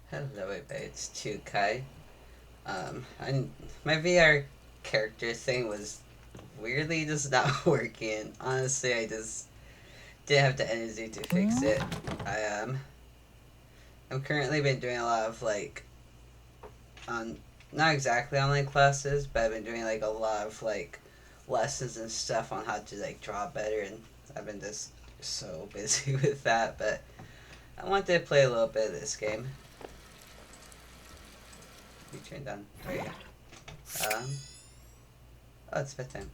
Hello, everybody. It's 2Kai. And my VR character thing was weirdly just not working. Honestly, I just didn't have the energy to fix it. I I'm currently been doing a lot of on not exactly online classes, but I've been doing like a lot of lessons and stuff on how to draw better, and I've been just so busy with that. But I wanted to play a little bit of this game. You turned on. There you go. Oh, it's bedtime.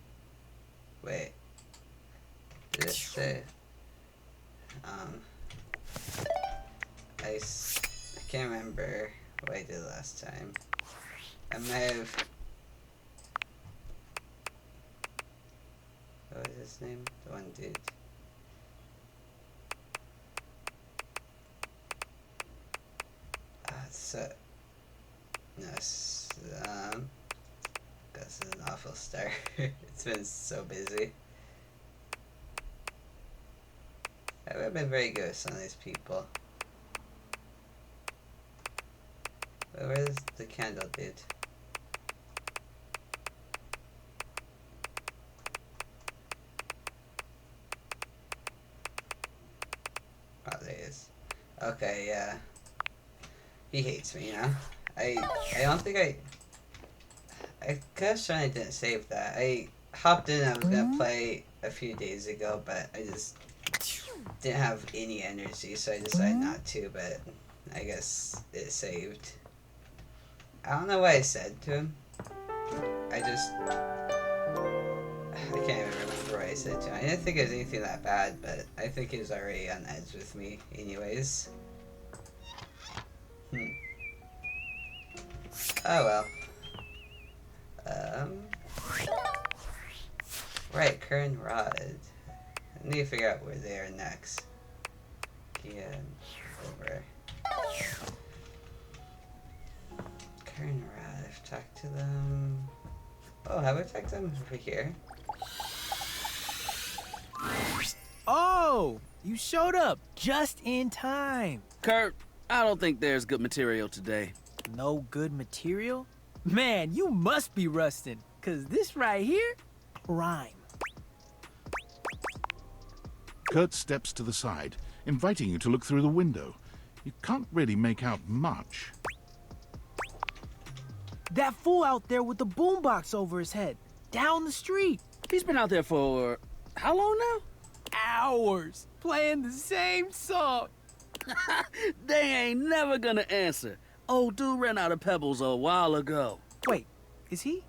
Wait, did it say? Um, I can't remember what I did last time. I may have. What was his name? The one dude. So. No, this is an awful start. It's been so busy. I haven't been very good with some of these people. But where's the candle dude? Oh, there he is. Okay, yeah. He hates me, you know? I don't think I could have sworn I didn't save that. I hopped in, I was gonna play a few days ago, but I just didn't have any energy, so I decided not to, but I guess it saved. I don't know what I said to him. I can't even remember what I said to him. I didn't think it was anything that bad, but I think he was already on edge with me anyways. Oh well. Right, Kern Rod. I need to figure out where they are next. Yeah, over. Kern Rod, I've talked to them. Oh, have I talked to them over here? Oh, you showed up just in time. Kurt, I don't think there's good material today. No good material? Man, you must be rusting, cause this right here, rhyme. Kurt steps to the side, inviting you to look through the window. You can't really make out much. That fool out there with the boombox over his head, down the street. He's been out there for how long now? Hours, playing the same song. They ain't never gonna answer. Old dude ran out of pebbles a while ago. Wait, is he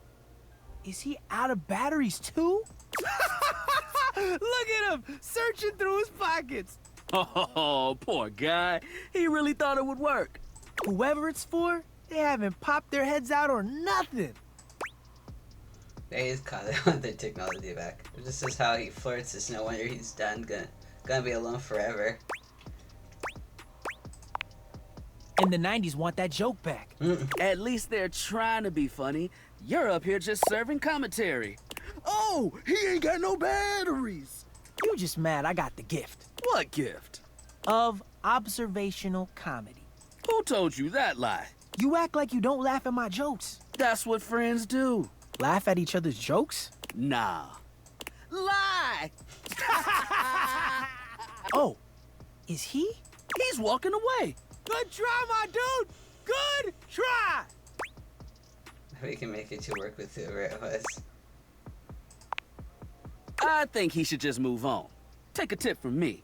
out of batteries too? Look at him, searching through his pockets. Oh, poor guy. He really thought it would work. Whoever it's for, they haven't popped their heads out or nothing. They just caught it on their technology back. This is how he flirts. It's no wonder he's done. Gonna be alone forever. And the 90s want that joke back. At least they're trying to be funny. You're up here just serving commentary. Oh, he ain't got no batteries. You just mad I got the gift What gift? of observational comedy. Who told you that lie? You act like you don't laugh at my jokes. That's what friends do. Laugh at each other's jokes? Nah. Lie! Oh, is he? He's walking away. Good try, my dude! Good try! We can make it to work with whoever it was. I think he should just move on. Take a tip from me.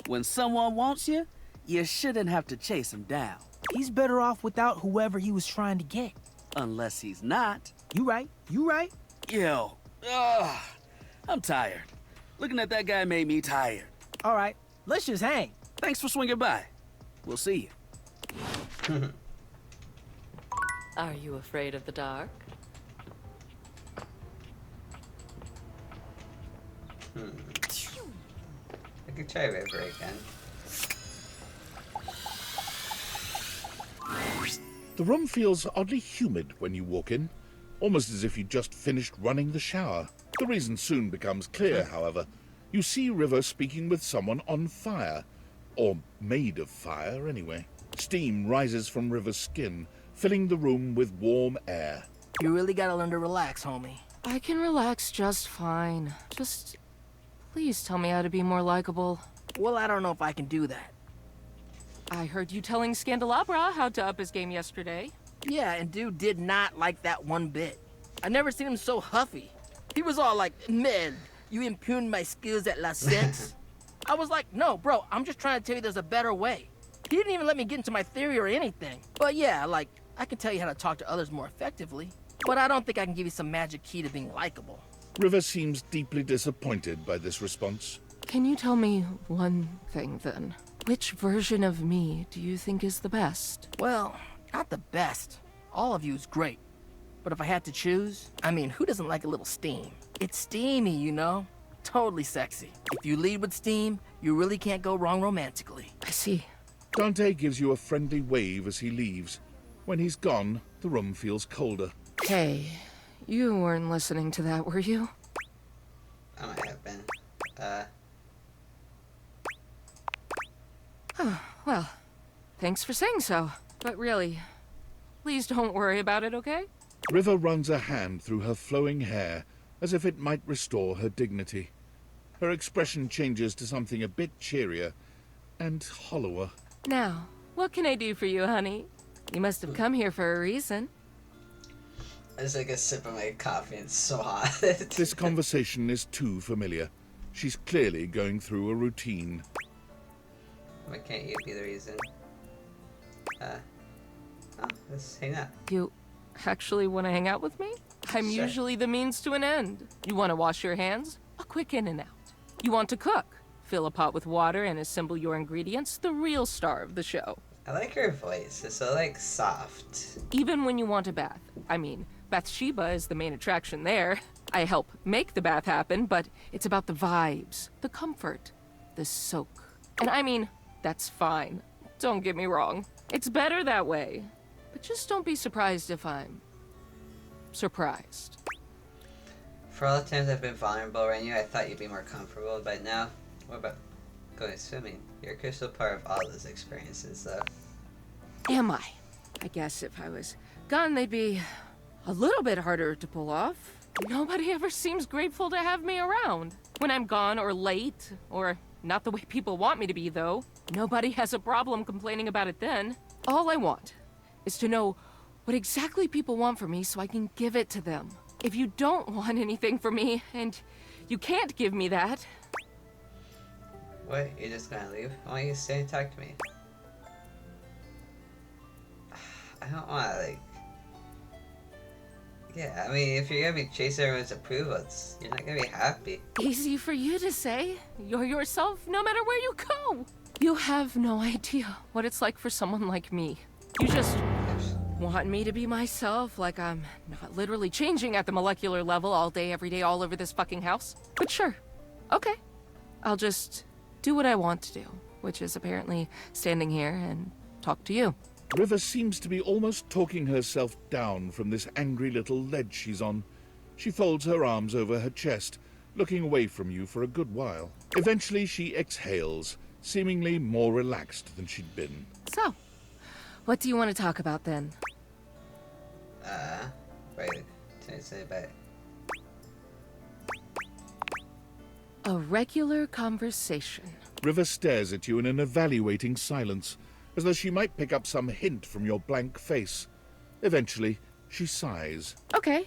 When someone wants you, you shouldn't have to chase him down. He's better off without whoever he was trying to get. Unless he's not. You right, you right. Yo, I'm tired. Looking at that guy made me tired. All right, let's just hang. Thanks for swinging by. We'll see you. Are you afraid of the dark? I could try River again. The room feels oddly humid when you walk in, almost as if you just finished running the shower. The reason soon becomes clear, however. You see River speaking with someone on fire. Or made of fire, anyway. Steam rises from River's skin, filling the room with warm air. You really gotta learn to relax, homie. I can relax just fine. Just please tell me how to be more likable. Well, I don't know if I can do that. I heard you telling Scandelabra how to up his game yesterday. Yeah, and dude did not like that one bit. I never seen him so huffy. He was all like, man, you impugned my skills at La Sex. I was like, no, bro, I'm just trying to tell you there's a better way. He didn't even let me get into my theory or anything. But yeah, like, I can tell you how to talk to others more effectively. But I don't think I can give you some magic key to being likable. River seems deeply disappointed by this response. Can you tell me one thing then? Which version of me do you think is the best? Well, not the best. All of you is great. But if I had to choose, I mean, who doesn't like a little steam? It's steamy, you know? Totally sexy. If you lead with steam, you really can't go wrong romantically. I see. Dante gives you a friendly wave as he leaves. When he's gone, the room feels colder. Hey, you weren't listening to that, were you? I might have been. Well, thanks for saying so. But really, please don't worry about it, okay? River runs a hand through her flowing hair as if it might restore her dignity. Her expression changes to something a bit cheerier and hollower. Now, what can I do for you, honey? You must have come here for a reason. I just like a sip of my coffee and it's so hot. This conversation is too familiar. She's clearly going through a routine. Why can't you be the reason? Let's hang out. You actually want to hang out with me? I'm Sure. usually the means to an end. You want to wash your hands? A quick in and out. You want to cook? Fill a pot with water and assemble your ingredients, the real star of the show. I like her voice. It's so like soft. Even when you want a bath. I mean, Bathsheba is the main attraction there. I help make the bath happen, but it's about the vibes, the comfort, the soak. And I mean, that's fine. Don't get me wrong. It's better that way. But just don't be surprised if I'm surprised. For all the times I've been vulnerable around you, I thought you'd be more comfortable, but now, what about going swimming? You're a crucial part of all those experiences, though. Am I? I guess if I was gone, they'd be a little bit harder to pull off. Nobody ever seems grateful to have me around. When I'm gone or late, or not the way people want me to be, though, nobody has a problem complaining about it then. All I want is to know what exactly people want from me so I can give it to them. If you don't want anything from me, and you can't give me that... What? You're just gonna leave? Why don't you stay and talk to me? I don't wanna, like... Yeah, I mean, if you're gonna be chasing everyone's approval, you're not gonna be happy. Easy for you to say. You're yourself no matter where you go. You have no idea what it's like for someone like me. You just want me to be myself, like I'm not literally changing at the molecular level all day, every day, all over this fucking house. But sure, okay. I'll just do what I want to do, which is apparently standing here and talk to you. River seems to be almost talking herself down from this angry little ledge she's on. She folds her arms over her chest, looking away from you for a good while. Eventually she exhales, seemingly more relaxed than she'd been. So, what do you want to talk about then? Wait, can I say about... A regular conversation. River stares at you in an evaluating silence, as though she might pick up some hint from your blank face. Eventually, she sighs. Okay,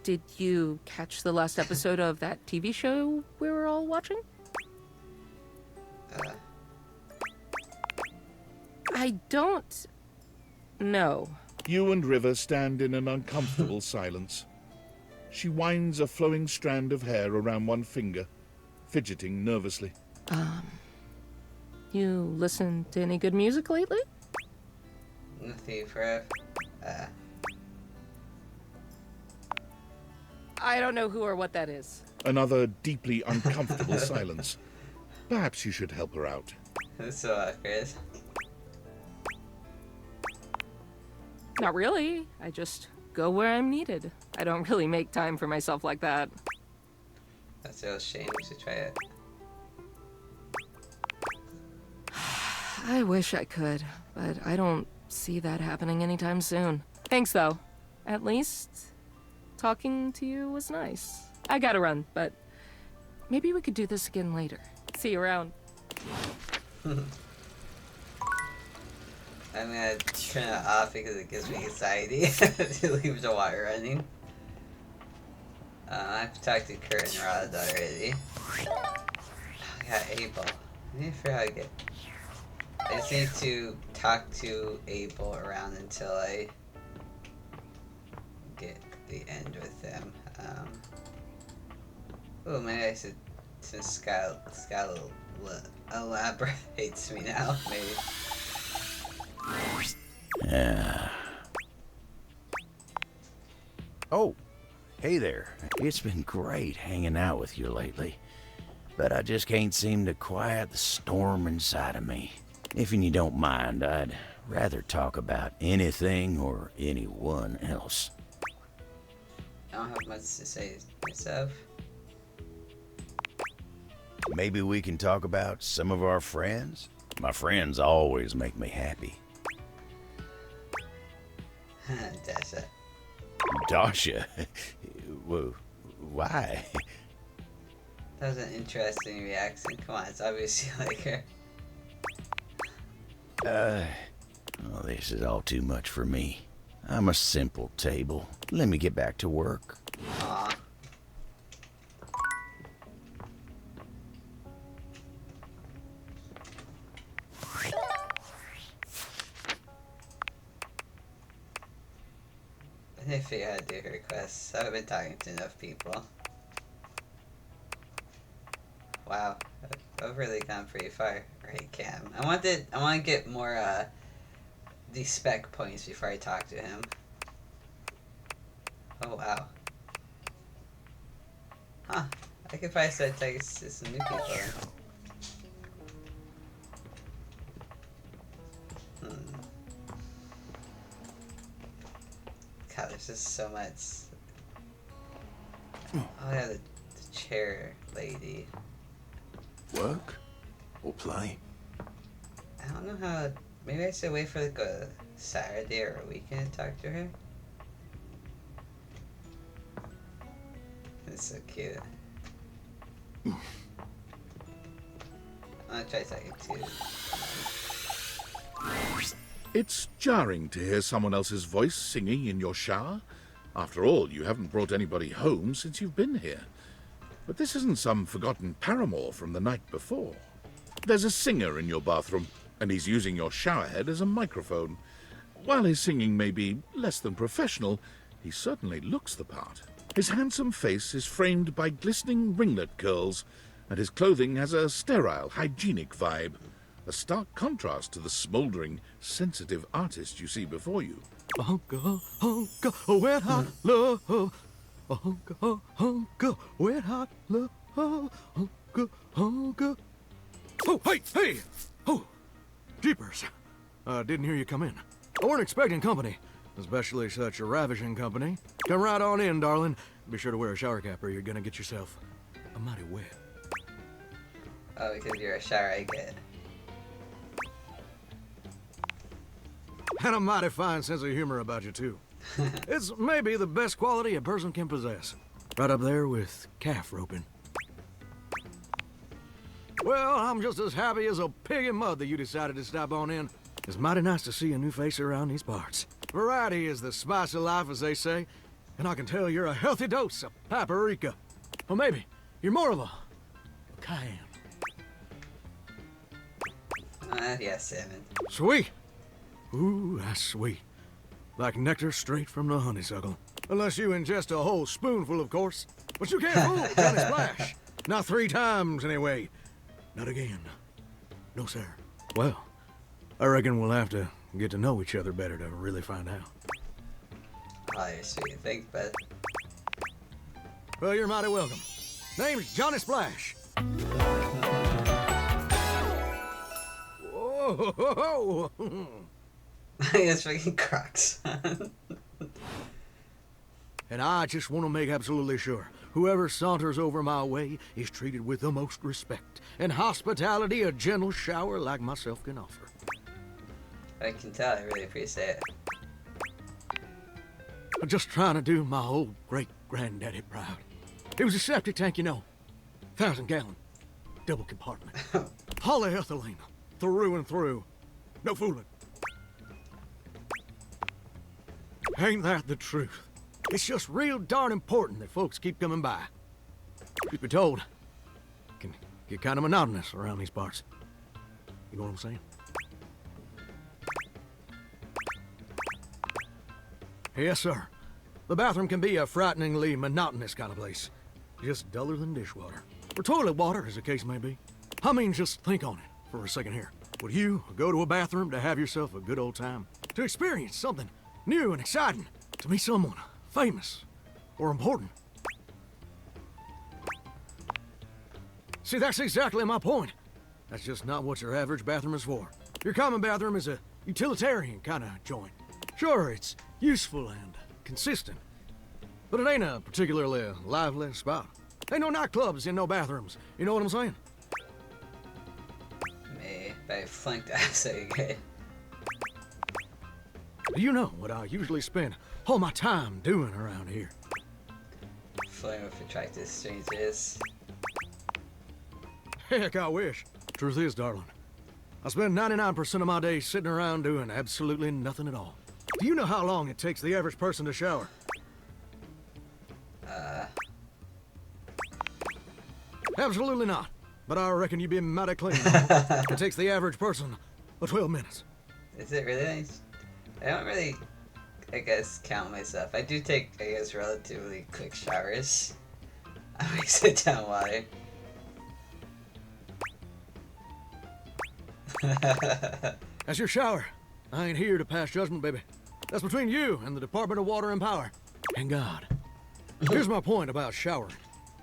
did you catch the last episode of that TV show we were all watching? I don't know. You and River stand in an uncomfortable silence. She winds a flowing strand of hair around one finger, fidgeting nervously. You listen to any good music lately? Nothing for... I don't know who or what that is. Another deeply uncomfortable silence. Perhaps you should help her out. It's so awkward. Not really. I just go where I'm needed. I don't really make time for myself like that. That's a real shame. We should try it. I wish I could, but I don't see that happening anytime soon. Thanks, though. At least, talking to you was nice. I gotta run, but maybe we could do this again later. See you around. I'm gonna turn it off because it gives me anxiety to leave the water running. I've talked to Kurt and Rod already. I got Abel. I need to figure out how to get. I just need to talk to Abel around until I get the end with him. Oh, maybe I should, since Skylar elaborates me now, maybe. Yeah. Oh, hey there. It's been great hanging out with you lately, but I just can't seem to quiet the storm inside of me. If you don't mind, I'd rather talk about anything or anyone else. I don't have much to say myself. Maybe we can talk about some of our friends? My friends always make me happy. Dasha. Dasha? Whoa, why? That was an interesting reaction. Come on, it's obviously like her. Well, this is all too much for me. I'm a simple table. Let me get back to work. Aw. I need to figure out how to do her quests. I've been talking to enough people. Wow, I've really gone pretty far. Right, Cam. I want to get more the spec points before I talk to him. Oh wow. Huh. I could probably start talking to some new people then. God, there's just so much. Oh yeah, the chair lady. Work or play? I don't know how. Maybe I should wait for like a Saturday or a weekend to talk to her. It's so cute. I'm gonna try talking to. It's jarring to hear someone else's voice singing in your shower. After all, you haven't brought anybody home since you've been here. But this isn't some forgotten paramour from the night before. There's a singer in your bathroom, and he's using your showerhead as a microphone. While his singing may be less than professional, he certainly looks the part. His handsome face is framed by glistening ringlet curls, and his clothing has a sterile, hygienic vibe. A stark contrast to the smouldering, sensitive artist you see before you. Hunka, hunka, wet hot love. Hunka, hunka, wet hot love. Hunka, hunka. Oh, hey! Oh, jeepers. Didn't hear you come in. I weren't expecting company, especially such a ravishing company. Come right on in, darling. Be sure to wear a shower cap or you're gonna get yourself a mighty wet. Oh, because you're a shower, I get. And a mighty fine sense of humor about you, too. It's maybe the best quality a person can possess. Right up there with calf roping. Well, I'm just as happy as a pig in mud that you decided to stop on in. It's mighty nice to see a new face around these parts. Variety is the spice of life, as they say. And I can tell you're a healthy dose of paprika. Or maybe you're more of a cayenne. Yes, Salmon. Sweet. Ooh, that's sweet. Like nectar straight from the honeysuckle. Unless you ingest a whole spoonful, of course. But you can't fool Johnny Splash. Not 3 times, anyway. Not again. No, sir. Well, I reckon we'll have to get to know each other better to really find out. Oh, you're sweet. Thanks, bud. Well, you're mighty welcome. Name's Johnny Splash. Whoa! He has freaking Crocs on. and I just want to make absolutely sure whoever saunters over my way is treated with the most respect and hospitality a gentle shower like myself can offer. I can tell. I really appreciate it. I'm just trying to do my old great-granddaddy proud. It was a septic tank, you know. 1,000-gallon. Double compartment. Polyethylene. Through and through. No fooling. Ain't that the truth? It's just real darn important that folks keep coming by. Truth be told, it can get kind of monotonous around these parts. You know what I'm saying? Yes, sir. The bathroom can be a frighteningly monotonous kind of place. Just duller than dishwater. Or toilet water, as the case may be. I mean, just think on it for a second here. Would you go to a bathroom to have yourself a good old time? To experience something new and exciting? To meet someone famous or important? See, that's exactly my point. That's just not what your average bathroom is for. Your common bathroom is a utilitarian kind of joint. Sure, it's useful and consistent, but it ain't a particularly lively spot. Ain't no nightclubs in no bathrooms. You know what I'm saying? Me, but I flunked essay again. Do you know what I usually spend all my time doing around here? Flirting with attractive strangers. Heck, I wish. Truth is, darling, I spend 99% of my day sitting around doing absolutely nothing at all. Do you know how long it takes the average person to shower? Absolutely not. But I reckon you'd be mighty clean. It takes the average person 12 minutes. Is it really? I don't really, I guess, count myself. I do take, I guess, relatively quick showers. I always sit down water. That's your shower. I ain't here to pass judgment, baby. That's between you and the Department of Water and Power. And God. Here's my point about showering.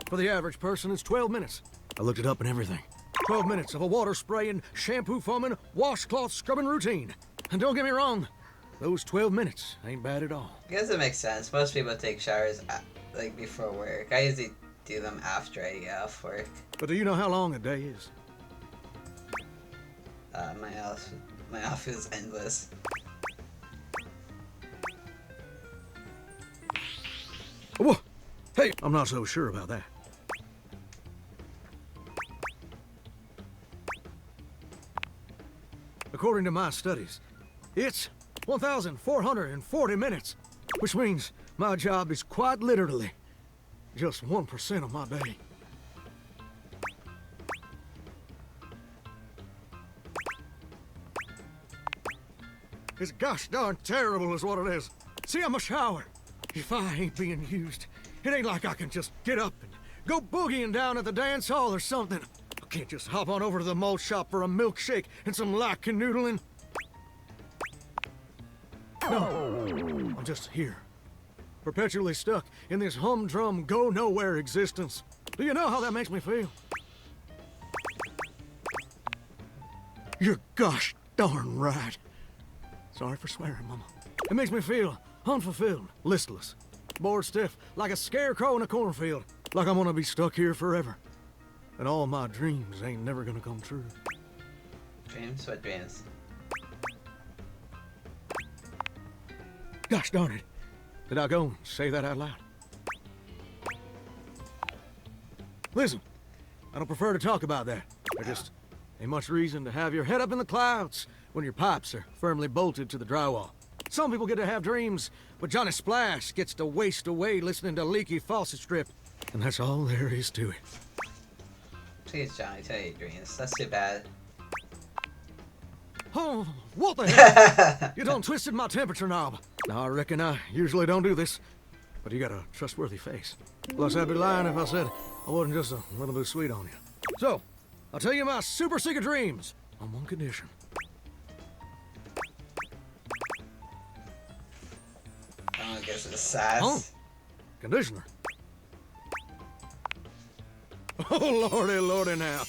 For the average person, it's 12 minutes. I looked it up and everything. 12 minutes of a water spraying, shampoo foaming, washcloth scrubbing routine. And don't get me wrong, those 12 minutes ain't bad at all. I guess it makes sense. Most people take showers like before work. I usually do them after I get off work. But do you know how long a day is? My off is endless. Whoa! Hey, I'm not so sure about that. According to my studies, it's 1,440 minutes, which means my job is quite literally just 1% of my day. It's gosh darn terrible is what it is. See, I'm a shower. If I ain't being used, it ain't like I can just get up and go boogieing down at the dance hall or something. I can't just hop on over to the malt shop for a milkshake and some light canoodling. No, I'm just here, perpetually stuck in this humdrum, go-nowhere existence. Do you know how that makes me feel? You're gosh darn right. Sorry for swearing, Mama. It makes me feel unfulfilled, listless, bored stiff, like a scarecrow in a cornfield, like I'm gonna be stuck here forever. And all my dreams ain't never gonna come true. Dreams? What dreams? Gosh darn it. Did I go and say that out loud? Listen, I don't prefer to talk about that. There just ain't much reason to have your head up in the clouds when your pipes are firmly bolted to the drywall. Some people get to have dreams, but Johnny Splash gets to waste away listening to leaky faucet strip. And that's all there is to it. Please, Johnny, tell your dreams. That's too bad. Oh, what the hell? You done twisted my temperature knob. Now, I reckon I usually don't do this, but you got a trustworthy face. Plus, I'd be lying if I said I wasn't just a little bit sweet on you. So, I'll tell you my super secret dreams on one condition. I guess it's sass. Oh, conditioner. Oh, lordy, lordy now.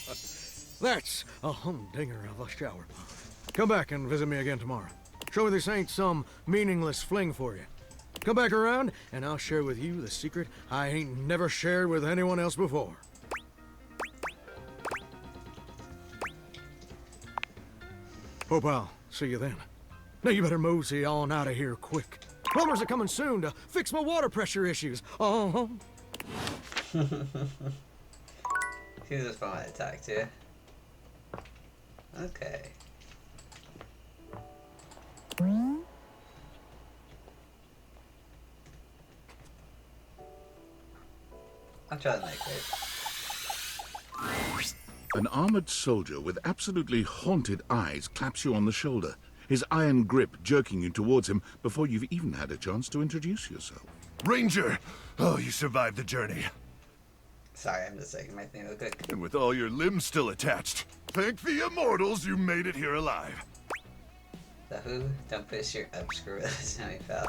That's a humdinger of a shower. Come back and visit me again tomorrow. Show me this ain't some meaningless fling for you. Come back around, and I'll share with you the secret I ain't never shared with anyone else before. Hope I'll see you then. Now you better mosey on out of here quick. Plumbers are coming soon to fix my water pressure issues. Uh-huh. He's just fun to talk to. Okay. I'll try the microwave. An armored soldier with absolutely haunted eyes claps you on the shoulder, his iron grip jerking you towards him before you've even had a chance to introduce yourself. Ranger! Oh, you survived the journey. Sorry, I'm just taking my thing real quick. And with all your limbs still attached, thank the immortals you made it here alive. The who? Don't push your up screw that's how he fell.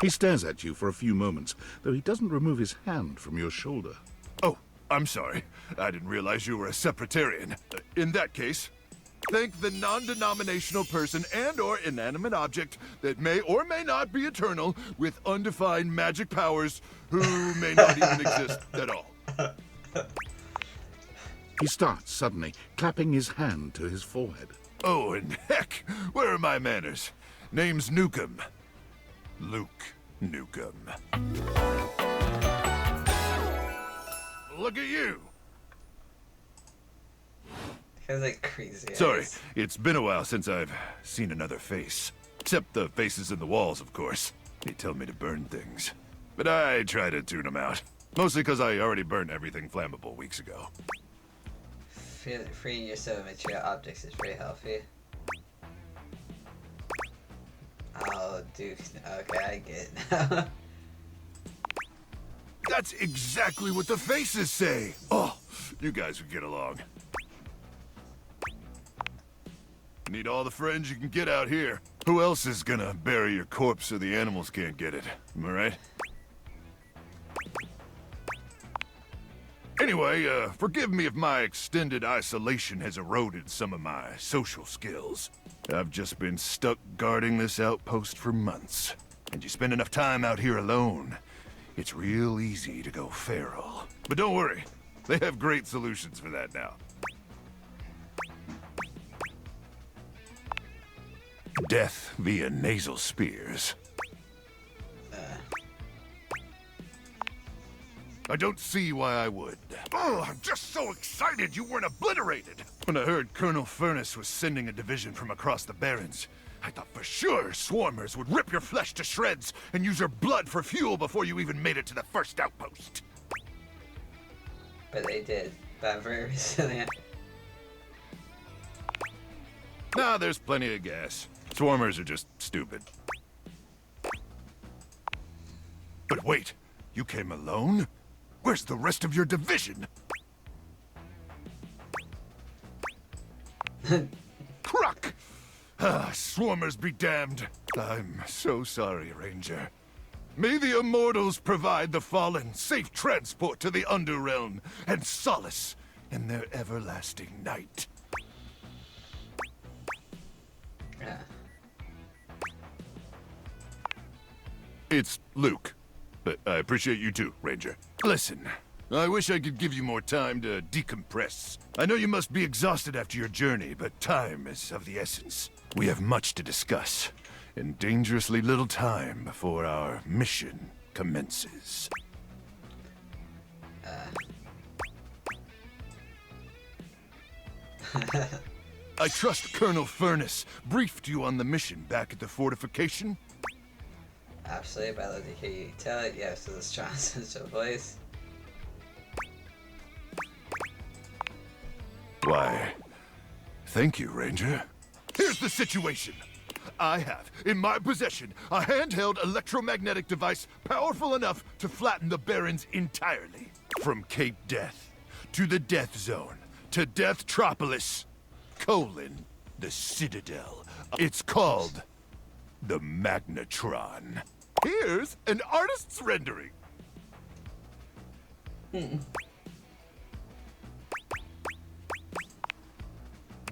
He stares at you for a few moments, though he doesn't remove his hand from your shoulder. Oh, I'm sorry. I didn't realize you were a Separatarian. In that case, thank the non-denominational person and/or inanimate object that may or may not be eternal with undefined magic powers who may not even exist at all. He starts suddenly, clapping his hand to his forehead. Oh, and heck, where are my manners? Name's Nukem. Luke Nukem. Look at you! Feels like crazy. Sorry, eyes. it's been a while since I've seen another face. Except the faces in the walls, of course. They tell me to burn things. But I try to tune them out. Mostly because I already burned everything flammable weeks ago. Freeing yourself of material objects is pretty healthy. Oh, dude. Okay, I get it now. That's exactly what the faces say! Oh, you guys would get along. Need all the friends you can get out here. Who else is gonna bury your corpse so the animals can't get it? Am I right? Anyway, forgive me if my extended isolation has eroded some of my social skills. I've just been stuck guarding this outpost for months. And you spend enough time out here alone, it's real easy to go feral. But don't worry, they have great solutions for that now. Death via nasal spears. I don't see why I would. Oh, I'm just so excited you weren't obliterated! When I heard Colonel Furnace was sending a division from across the Barrens, I thought for sure swarmers would rip your flesh to shreds and use your blood for fuel before you even made it to the first outpost. But they did. But I'm very resilient. Nah, there's plenty of gas. Swarmers are just stupid. But wait, you came alone? Where's the rest of your division? Crook! Ah, swarmers be damned. I'm so sorry, Ranger. May the immortals provide the fallen safe transport to the Underrealm and solace in their everlasting night. Yeah. It's Luke. But I appreciate you too, Ranger. Listen, I wish I could give you more time to decompress. I know you must be exhausted after your journey, but time is of the essence. We have much to discuss, and dangerously little time before our mission commences. I trust Colonel Furnace briefed you on the mission back at the fortification? Absolutely, but I'd love to hear you tell it. Yeah, so the strong sense of voice. Why, thank you, Ranger. Here's the situation. I have, in my possession, a handheld electromagnetic device powerful enough to flatten the Barrens entirely. From Cape Death, to the Death Zone, to Deathtropolis, the Citadel. It's called the Magnetron. Here's an artist's rendering.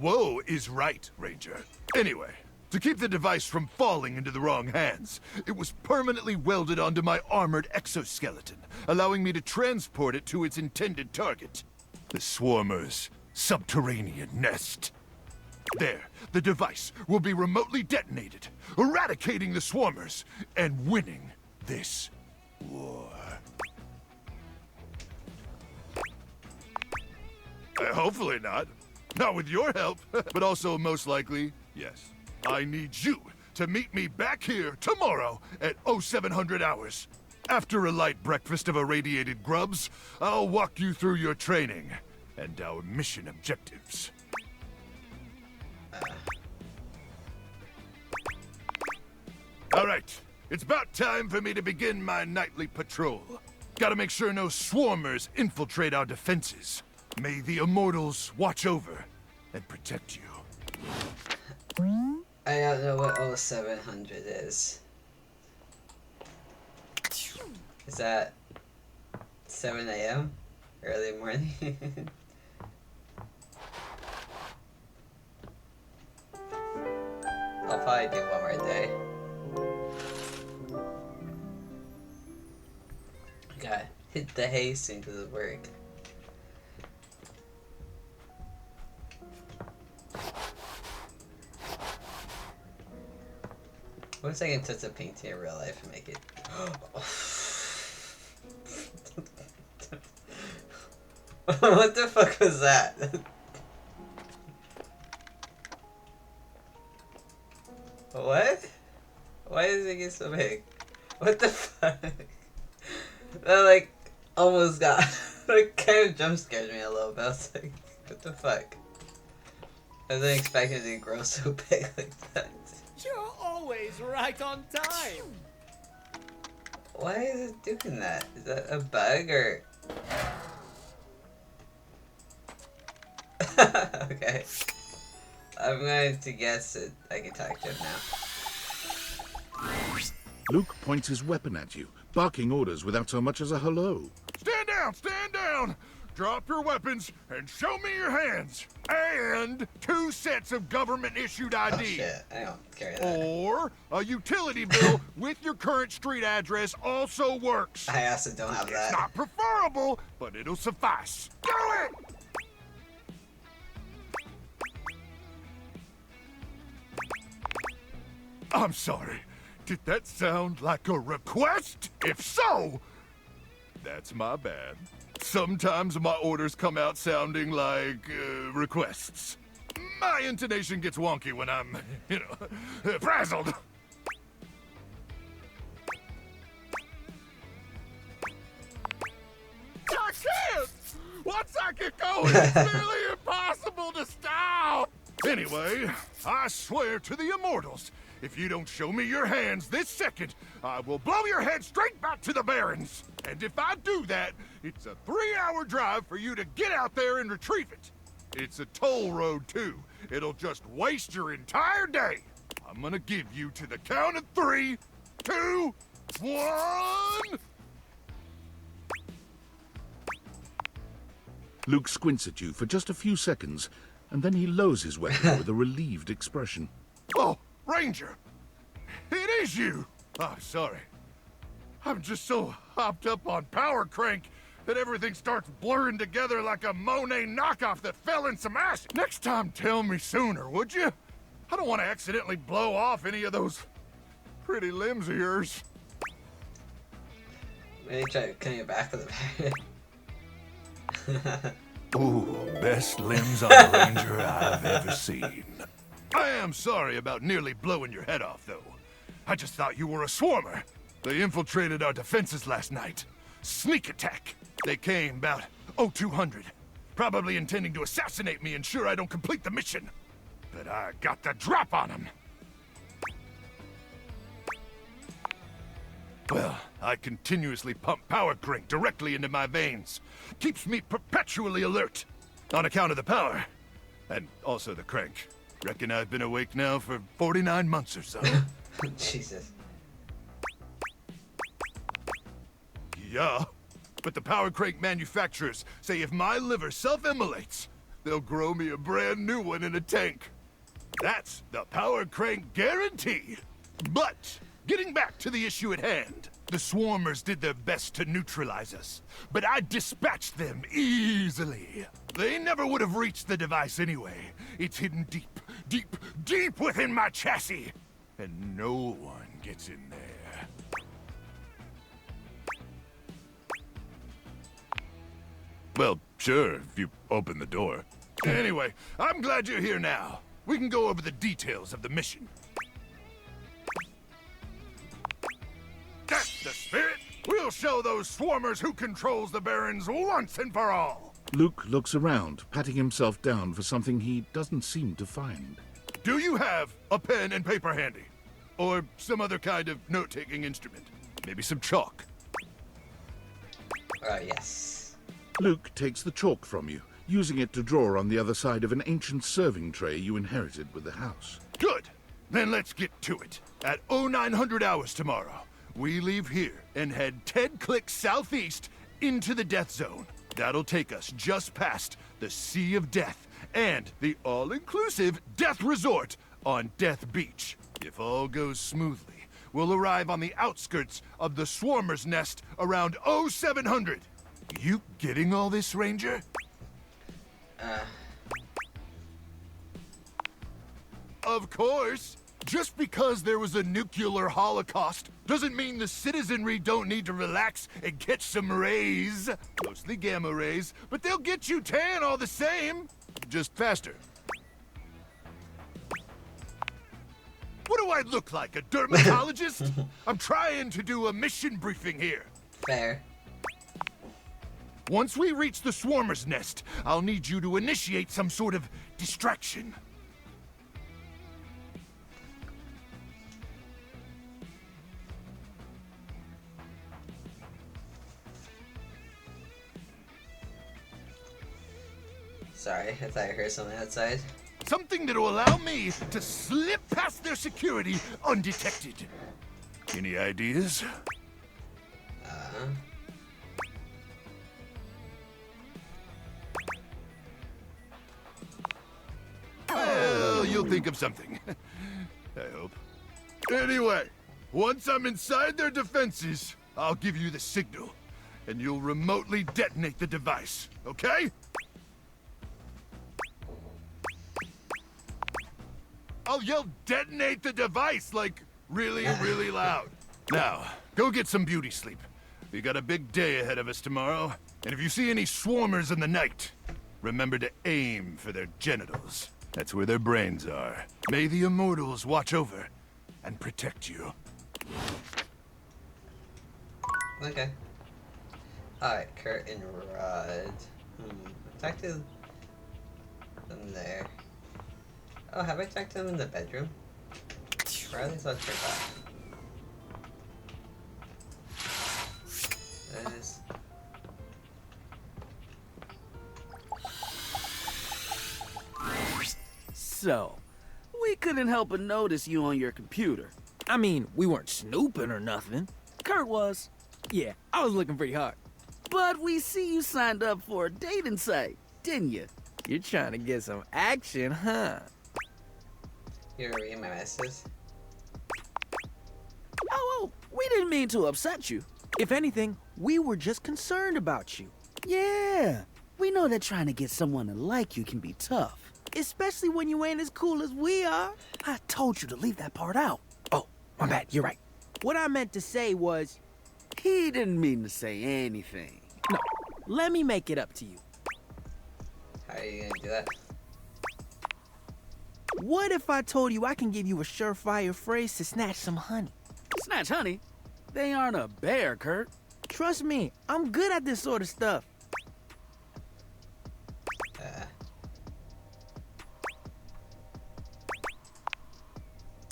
Whoa is right, Ranger. Anyway, To keep the device from falling into the wrong hands, it was permanently welded onto my armored exoskeleton, allowing me to transport it to its intended target, the Swarmer's subterranean nest. There, the device will be remotely detonated, eradicating the Swarmers and winning this war. Hopefully not. Not with your help, but also most likely, yes. I need you to meet me back here tomorrow at 0700 hours. After a light breakfast of irradiated grubs, I'll walk you through your training and our mission objectives. All right, it's about time for me to begin my nightly patrol. Gotta make sure no swarmers infiltrate our defenses. May the Immortals watch over and protect you. I don't know what 0700 is. Is that 7 a.m.? Early morning? I'll probably do one more day. Gotta hit the hay soon to the work. What if I can touch a painting in real life and make it? What the fuck was that? What? Why is it get so big? What the fuck? That like almost got like kind of jump scared me a little bit. I was like, what the fuck? I wasn't expecting it to grow so big like that. You're always right on time. Why is it doing that? Is that a bug or? Okay. I'm going to guess that I can talk to him now. Luke points his weapon at you, barking orders without so much as a hello. Stand down! Stand down! Drop your weapons and show me your hands. And 2 sets of government-issued ID. Oh shit, I don't carry that. Or a utility bill with your current street address also works. I also don't have that. It's not preferable, but it'll suffice. Do it! I'm sorry. Did that sound like a request? If so, that's my bad. Sometimes my orders come out sounding like requests. My intonation gets wonky when I'm, frazzled. I can't! Once I get going, it's nearly impossible to stop! Anyway, I swear to the Immortals, if you don't show me your hands this second, I will blow your head straight back to the Barrens. And if I do that, it's a 3-hour drive for you to get out there and retrieve it. It's a toll road, too. It'll just waste your entire day. I'm gonna give you to the count of 3, 2, 1... Luke squints at you for just a few seconds, and then he lowers his weapon with a relieved expression. Oh, Ranger! It is you! Oh, sorry. I'm just so hopped up on Power Crank that everything starts blurring together like a Monet knockoff that fell in some acid. Next time, tell me sooner, would you? I don't want to accidentally blow off any of those pretty limbs of yours. Maybe try coming back with a Ooh, best limbs on a Ranger I've ever seen. I am sorry about nearly blowing your head off, though. I just thought you were a swarmer. They infiltrated our defenses last night. Sneak attack. They came about 0200, probably intending to assassinate me and ensure I don't complete the mission. But I got the drop on them. Well, I continuously pump Power Crank directly into my veins. Keeps me perpetually alert. On account of the power. And also the crank. Reckon I've been awake now for 49 months or so. Jesus. Yeah, but the Power Crank manufacturers say if my liver self-immolates, they'll grow me a brand new one in a tank. That's the power crank guarantee. But, getting back to the issue at hand, the Swarmers did their best to neutralize us, but I dispatched them easily. They never would have reached the device anyway. It's hidden deep, deep, deep within my chassis, and no one gets in there. Well, sure, if you open the door. Anyway, I'm glad you're here now. We can go over the details of the mission. That's the spirit! We'll show those swarmers who controls the Barrens once and for all! Luke looks around, patting himself down for something he doesn't seem to find. Do you have a pen and paper handy? Or some other kind of note-taking instrument? Maybe some chalk? Yes. Luke takes the chalk from you, using it to draw on the other side of an ancient serving tray you inherited with the house. Good! Then let's get to it. At 0900 hours tomorrow, we leave here and head 10 clicks southeast into the Death Zone. That'll take us just past the Sea of Death and the all-inclusive Death Resort on Death Beach. If all goes smoothly, we'll arrive on the outskirts of the Swarmer's Nest around 0700. You getting all this, Ranger? Of course. Just because there was a nuclear holocaust doesn't mean the citizenry don't need to relax and catch some rays. Mostly gamma rays, but they'll get you tan all the same. Just faster. What do I look like, a dermatologist? I'm trying to do a mission briefing here. Fair. Once we reach the Swarmer's Nest, I'll need you to initiate some sort of distraction. Sorry, I thought I heard something outside. Something that'll allow me to slip past their security undetected. Any ideas? Well, you'll think of something. I hope. Anyway, once I'm inside their defenses, I'll give you the signal, and you'll remotely detonate the device, okay? I'll yell detonate the device, like, really, really loud. Now, go get some beauty sleep. We got a big day ahead of us tomorrow, and if you see any swarmers in the night, remember to aim for their genitals. That's where their brains are. May the immortals watch over and protect you. Okay. Alright, Kurt and Rod. Talk to them there. Oh, have I talked to them in the bedroom? Or are they so turned off? That is... So, we couldn't help but notice you on your computer. I mean, we weren't snooping or nothing. Kurt was. Yeah, I was looking pretty hard. But we see you signed up for a dating site, didn't you? You're trying to get some action, huh? You're reading my message? Oh, we didn't mean to upset you. If anything, we were just concerned about you. Yeah, we know that trying to get someone to like you can be tough. Especially when you ain't as cool as we are. I told you to leave that part out. Oh, my bad, you're right. What I meant to say was... He didn't mean to say anything. No, let me make it up to you. How are you gonna do that? What if I told you I can give you a surefire phrase to snatch some honey? Snatch honey? They aren't a bear, Kurt. Trust me, I'm good at this sort of stuff.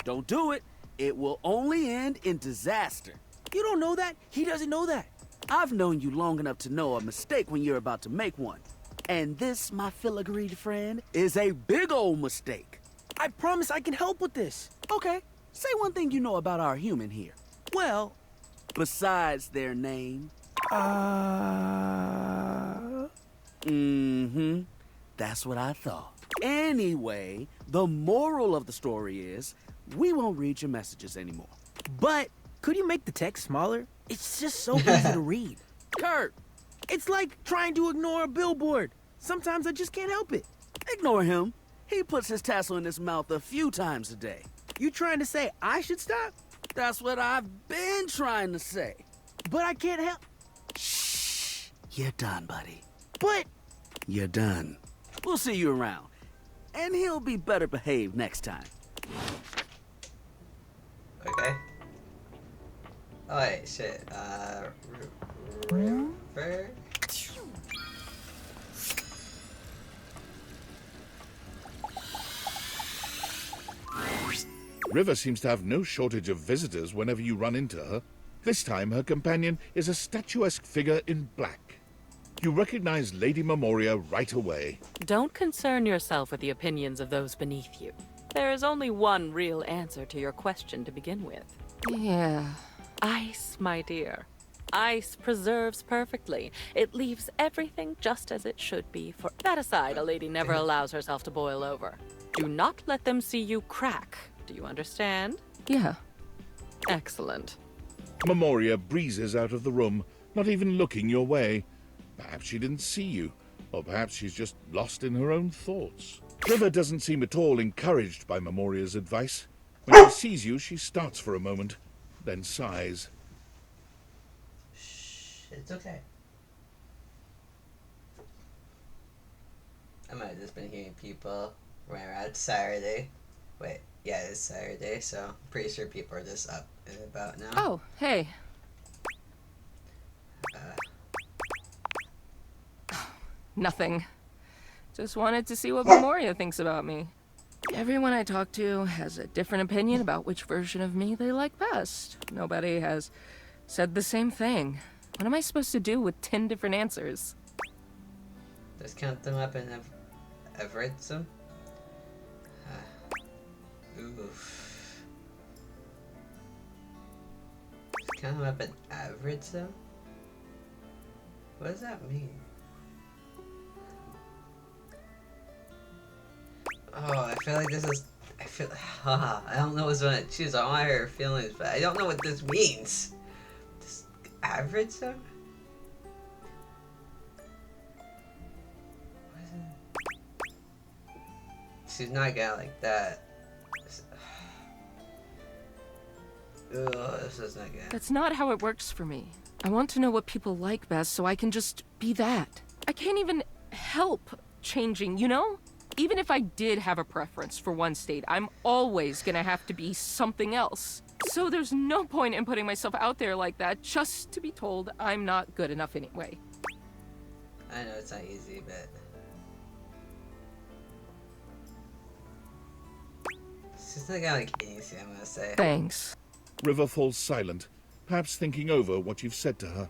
Don't do it. It will only end in disaster. You don't know that. He doesn't know that. I've known you long enough to know a mistake when you're about to make one. And this, my filigreed friend, is a big old mistake. I promise I can help with this. Okay, say one thing you know about our human here. Well... Besides their name. That's what I thought. Anyway, the moral of the story is we won't read your messages anymore. But could you make the text smaller? It's just so easy to read. Kurt, It's like trying to ignore a billboard. Sometimes I just can't help it. ignore him. He puts his tassel in his mouth a few times a day. You trying to say I should stop? That's what I've been trying to say. But I can't help. Shh. You're done, buddy. But You're done. We'll see you around. And he'll be better behaved next time. Okay. Oh wait, shit. River? River seems to have no shortage of visitors whenever you run into her. This time, her companion is a statuesque figure in black. You recognize Lady Memoria right away. Don't concern yourself with the opinions of those beneath you. There is only one real answer to your question to begin with. Yeah. Ice, my dear. Ice preserves perfectly. It leaves everything just as it should be. For that aside, a lady never allows herself to boil over. Do not let them see you crack. Do you understand? Yeah. Excellent. Memoria breezes out of the room, not even looking your way. Perhaps she didn't see you, or perhaps she's just lost in her own thoughts. River doesn't seem at all encouraged by Memoria's advice. When she sees you, she starts for a moment, then sighs. Shh, it's okay. I might have just been hearing people running around Saturday. Wait, yeah, it's Saturday, so I'm pretty sure people are just up and about now. Oh, hey. Nothing. Just wanted to see what Memoria thinks about me. Everyone I talk to has a different opinion about which version of me they like best. Nobody has said the same thing. What am I supposed to do with 10 different answers? Just count them up and I've read some. Oof. Just count them up and average them? What does that mean? Oh, I feel like this is. I don't know what's going to choose. I want her feelings, but I don't know what this means. Just average them? What is it? She's not gonna like that. Ugh, this is not good. That's not how it works for me. I want to know what people like best so I can just be that. I can't even help changing, you know? Even if I did have a preference for one state, I'm always gonna have to be something else. So there's no point in putting myself out there like that just to be told I'm not good enough anyway. I know it's not easy, but she's not gonna like anything I'm gonna say. Thanks. River falls silent, perhaps thinking over what you've said to her,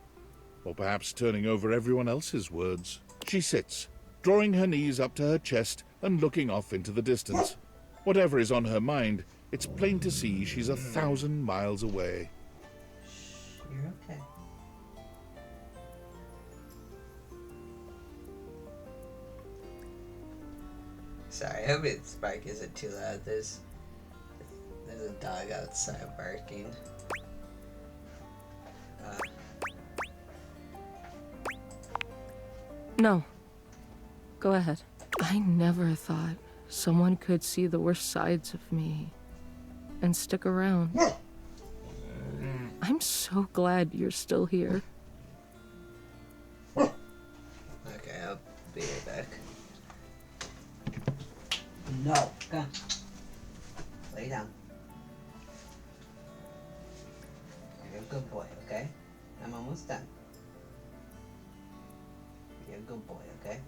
or perhaps turning over everyone else's words. She sits, drawing her knees up to her chest and looking off into the distance. Whatever is on her mind, it's plain to see she's 1,000 miles away. Shh, you're okay. Sorry, I hope its bark isn't too loud. There's a dog outside barking. No. Go ahead. I never thought someone could see the worst sides of me and stick around. I'm so glad you're still here. Okay, I'll be right back. No, come. Lay down. You're a good boy, okay? I'm almost done. You're a good boy, okay?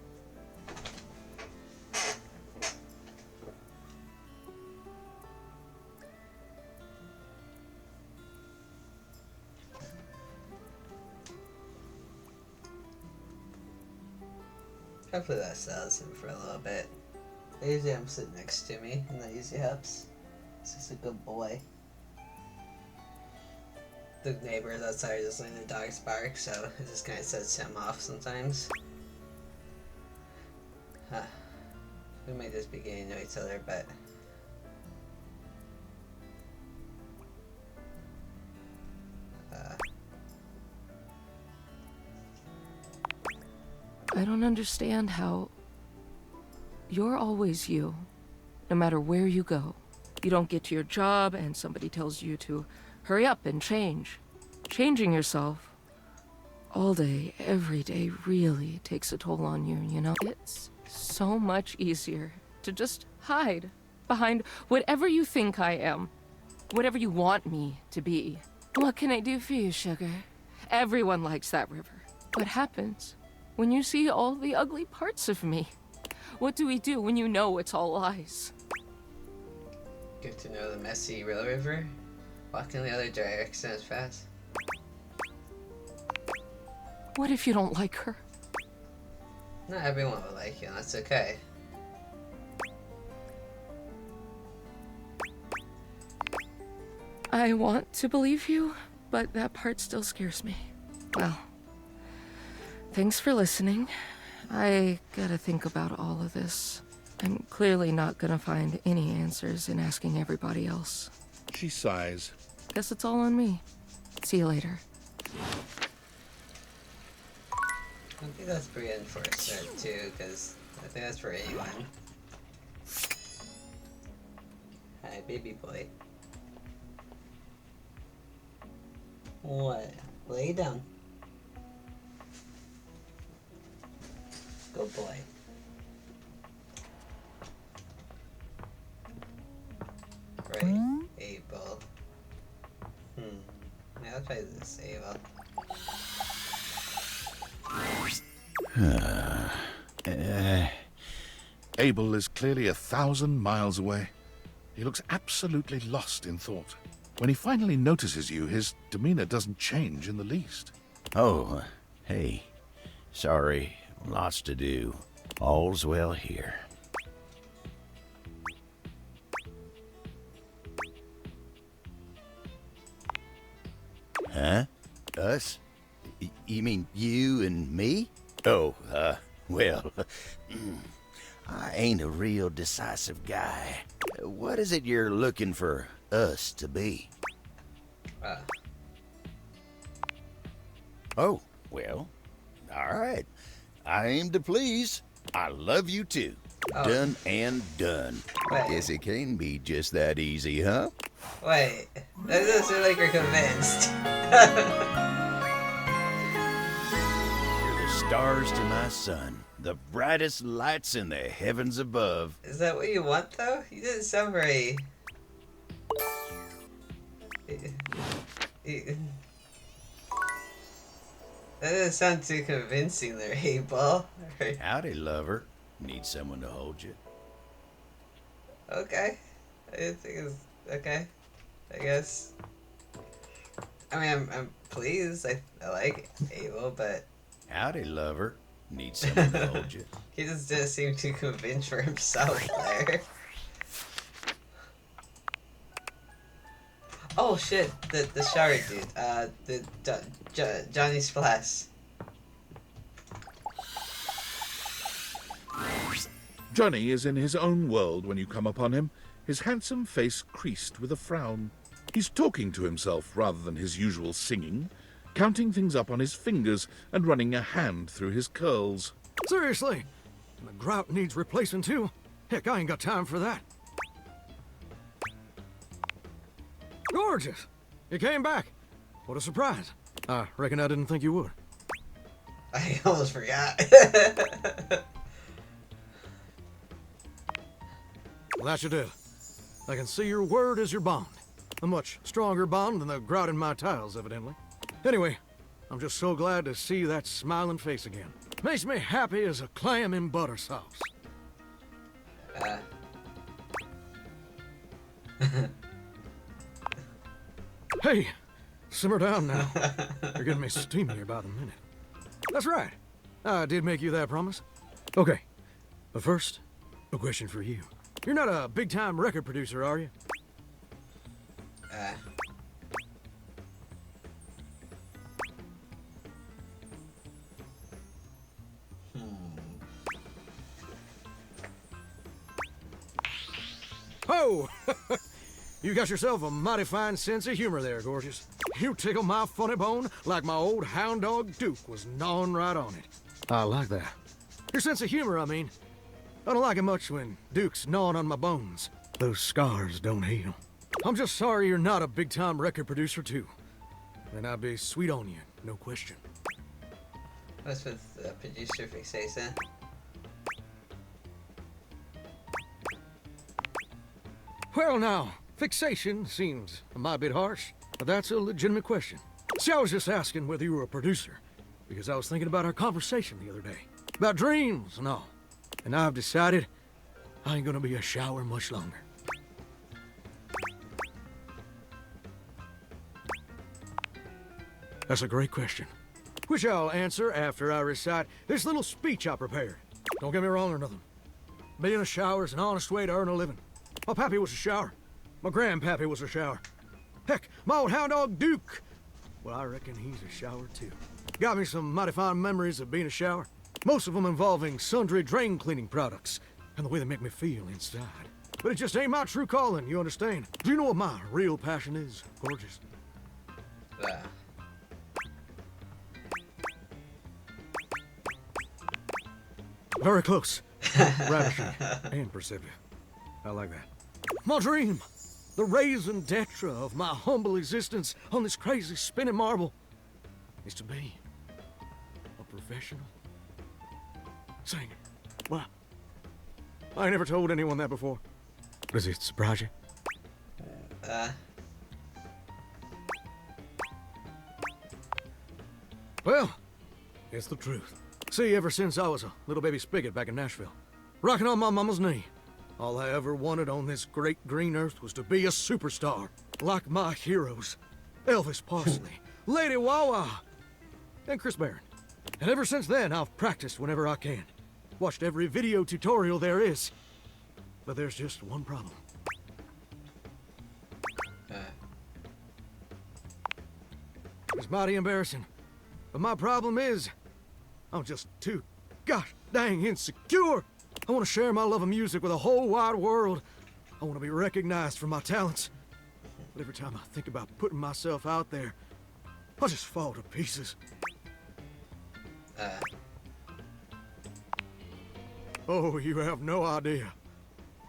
Hopefully that settles him for a little bit. Usually I'm sitting next to me, and that usually helps. He's just a good boy. The neighbors outside are just letting the dogs bark, so it just kind of sets him off sometimes. Huh. We might just be getting to know each other, but I don't understand how you're always you, no matter where you go. You don't get to your job and somebody tells you to hurry up and change. Changing yourself all day, every day really takes a toll on you, you know? It's so much easier to just hide behind whatever you think I am, whatever you want me to be. What can I do for you, sugar? Everyone likes that river. What happens when you see all the ugly parts of me? What do we do when you know it's all lies? get to know the messy real river. Walk in the other direction as fast. What if you don't like her? Not everyone will like you, and that's okay. I want to believe you, but that part still scares me. Well, thanks for listening. I gotta think about all of this. I'm clearly not gonna find any answers in asking everybody else. She sighs. Guess it's all on me. See you later. I think that's pretty unfortunate too, because I think that's for anyone. Hi, baby boy. What? Lay down. Good boy. Right, Abel. Yeah, I'll try this, Abel. Abel is clearly 1,000 miles away. He looks absolutely lost in thought. When he finally notices you, his demeanor doesn't change in the least. Oh, hey. Sorry, lots to do. All's well here. Huh? Us? You mean you and me? Oh, well, I ain't a real decisive guy. What is it you're looking for us to be? Oh, well, all right. I aim to please. I love you too. Oh. Done and done. Wait. Guess it can be just that easy, huh? Wait, that doesn't seem like you're convinced. You're the stars to my sun, the brightest lights in the heavens above. Is that what you want, though? You didn't sound very... That doesn't sound too convincing there, Abel. Howdy, lover. Need someone to hold you? Okay. I didn't think it was... Okay. I guess. I mean, I'm pleased. I like Abel, but... Howdy, lover. Need someone to hold you? He just didn't seem too convinced for himself there. Oh shit, the shower dude, Johnny Splash. Johnny is in his own world when you come upon him, his handsome face creased with a frown. He's talking to himself rather than his usual singing, counting things up on his fingers and running a hand through his curls. Seriously? And the grout needs replacing too? Heck, I ain't got time for that. Gorgeous! You came back. What a surprise. I reckon I didn't think you would. I almost forgot. Well, that you did. I can see your word is your bond. A much stronger bond than the grout in my tiles, evidently. Anyway, I'm just so glad to see that smiling face again. Makes me happy as a clam in butter sauce. Hey, simmer down now. You're getting me steamy here by the minute. That's right. I did make you that promise. Okay, but first, a question for you. You're not a big-time record producer, are you? Ho! You got yourself a mighty fine sense of humor there, Gorgeous. You tickle my funny bone like my old hound dog Duke was gnawing right on it. I like that. Your sense of humor, I mean. I don't like it much when Duke's gnawing on my bones. Those scars don't heal. I'm just sorry you're not a big-time record producer, too. And I'd be sweet on you, no question. What's with producer fixation? Well, now, fixation seems a mighty bit harsh, but that's a legitimate question. See, I was just asking whether you were a producer, because I was thinking about our conversation the other day. About dreams and all. And I've decided I ain't gonna be a shower much longer. That's a great question, which I'll answer after I recite this little speech I prepared. Don't get me wrong or nothing. Being a shower is an honest way to earn a living. My pappy was a shower. My grandpappy was a shower. Heck, my old hound dog Duke, well, I reckon he's a shower too. Got me some mighty fine memories of being a shower. Most of them involving sundry drain cleaning products and the way they make me feel inside. But it just ain't my true calling, you understand? Do you know what my real passion is, Gorgeous? Very close. Ravishing and perceptive. I like that. My dream, the raison d'etre of my humble existence on this crazy spinning marble, is to be a professional singer. Wow. I ain't never told anyone that before. Does it surprise you? Well, it's the truth. See, ever since I was a little baby spigot back in Nashville, rocking on my mama's knee, all I ever wanted on this great green earth was to be a superstar, like my heroes, Elvis Presley, Lady Wawa, and Chris Barron. And ever since then, I've practiced whenever I can, watched every video tutorial there is. But there's just one problem. It's mighty embarrassing, but my problem is, I'm just too gosh dang insecure. I want to share my love of music with the whole wide world. I want to be recognized for my talents. But every time I think about putting myself out there, I just fall to pieces. Oh, you have no idea.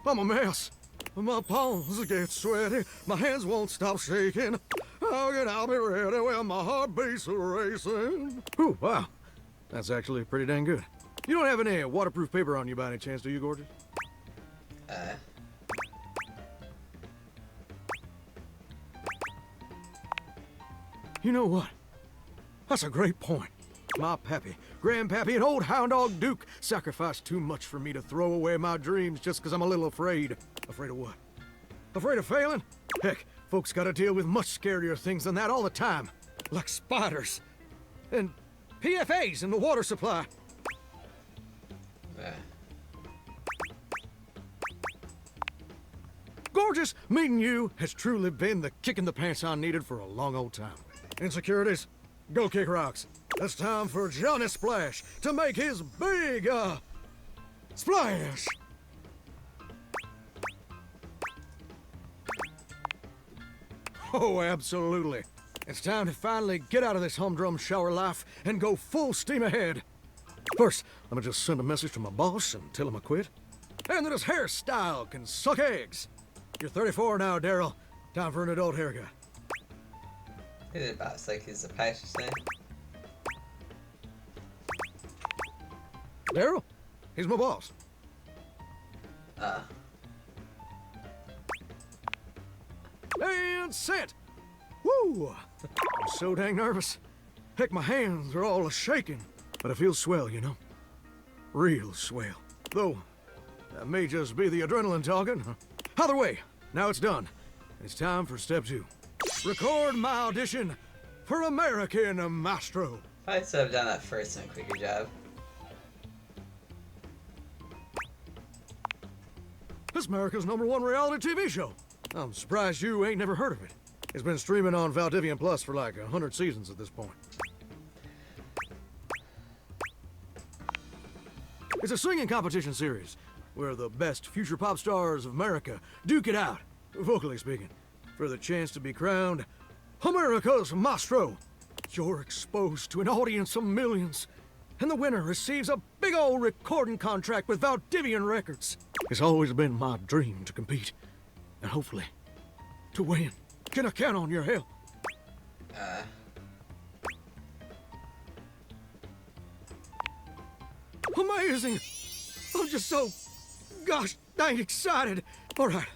I'm a mess. My palms get sweaty. My hands won't stop shaking. How can I be ready when my heart beats racing? Ooh, wow. That's actually pretty dang good. You don't have any waterproof paper on you by any chance, do you, Gorgeous? You know what? That's a great point. My pappy, grandpappy, and old hound dog Duke sacrificed too much for me to throw away my dreams just because I'm a little afraid. Afraid of what? Afraid of failing? Heck, folks gotta deal with much scarier things than that all the time. Like spiders. And PFAs in the water supply. Gorgeous, meeting you has truly been the kick in the pants I needed for a long old time. Insecurities, go kick rocks. It's time for Johnny Splash to make his big, splash! Oh, absolutely. It's time to finally get out of this humdrum shower life and go full steam ahead. First, let me just send a message to my boss and tell him I quit. And that his hairstyle can suck eggs. You're 34 now, Daryl. Time for an adult haircut. Who's it about? It's like he's a passion thing. Daryl? He's my boss. And set! Woo! I'm so dang nervous. Heck, my hands are all a-shaking. But it feels swell, you know? Real swell. Though, that may just be the adrenaline talking. Either way, now it's done. It's time for step 2. Record my audition for American Maestro. I should have done that first and a quicker job. It's America's #1 reality TV show. I'm surprised you ain't never heard of it. It's been streaming on Valdivian Plus for like 100 seasons at this point. It's a singing competition series. where the best future pop stars of America duke it out, vocally speaking, for the chance to be crowned America's Maestro. You're exposed to an audience of millions, and the winner receives a big old recording contract with Valdivian Records. It's always been my dream to compete, and hopefully, to win. Can I count on your help? Amazing! I'm just so, gosh dang excited. All right,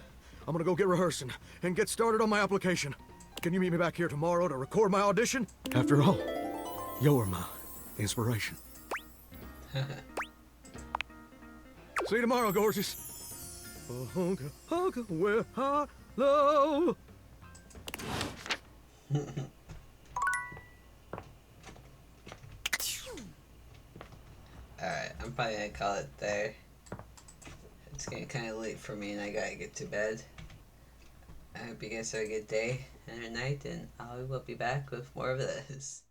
I'm gonna go get rehearsing and get started on my application. Can you meet me back here tomorrow to record my audition? After all, you're my inspiration. See you tomorrow, gorgeous. Hunka, hunka, where hello. Alright, I'm probably gonna call it there. It's getting kind of late for me and I gotta get to bed. I hope you guys have a good day and a night, and I will be back with more of this.